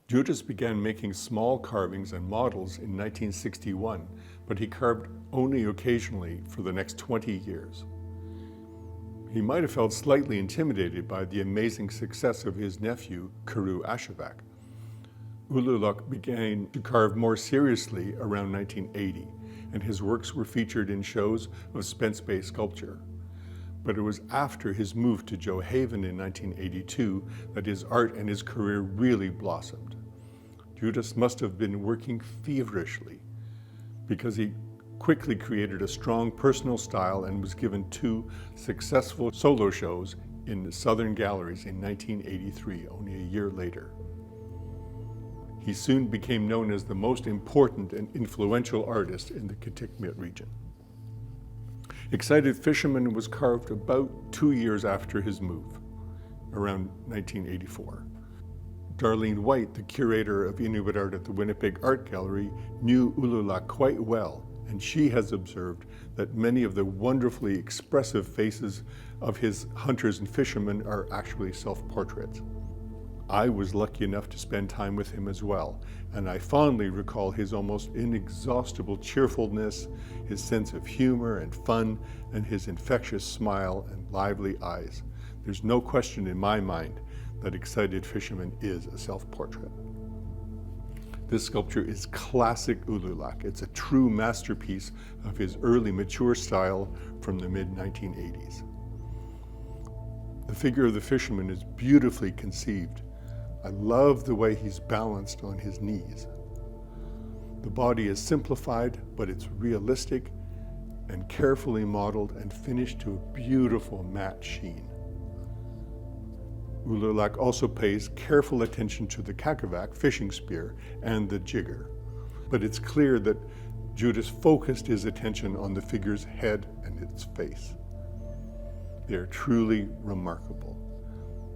Judas began making small carvings and models in 1961, but he carved only occasionally for the next 20 years. He might have felt slightly intimidated by the amazing success of his nephew, GJOA. Ullulaq began to carve more seriously around 1980, and his works were featured in shows of Spence Bay sculpture. But it was after his move to Joe Haven in 1982 that his art and his career really blossomed. Judas must have been working feverishly because he quickly created a strong personal style and was given 2 successful solo shows in the Southern Galleries in 1983, only a year later. He soon became known as the most important and influential artist in the Kitikmeot region. Excited Fisherman was carved about 2 years after his move, around 1984. Darlene White, the curator of Inuit art at the Winnipeg Art Gallery, knew Ullulaq quite well, and she has observed that many of the wonderfully expressive faces of his hunters and fishermen are actually self-portraits. I was lucky enough to spend time with him as well, and I fondly recall his almost inexhaustible cheerfulness, his sense of humor and fun, and his infectious smile and lively eyes. There's no question in my mind that Excited Fisherman is a self-portrait. This sculpture is classic Ullulaq. It's a true masterpiece of his early mature style from the mid-1980s. The figure of the fisherman is beautifully conceived. I love the way he's balanced on his knees. The body is simplified, but it's realistic and carefully modeled and finished to a beautiful matte sheen. Ullulaq also pays careful attention to the kakavak, fishing spear, and the jigger. But it's clear that Judas focused his attention on the figure's head and its face. They are truly remarkable.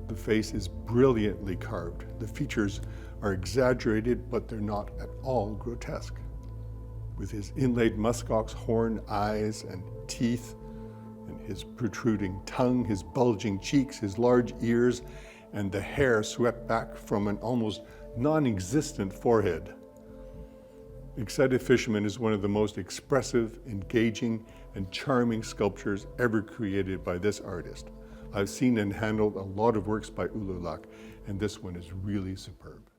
The face is brilliantly carved. The features are exaggerated, but they're not at all grotesque. With his inlaid muskox horn eyes and teeth, and his protruding tongue, his bulging cheeks, his large ears, and the hair swept back from an almost non-existent forehead. Excited Fisherman is one of the most expressive, engaging, and charming sculptures ever created by this artist. I've seen and handled a lot of works by Ullulaq, and this one is really superb.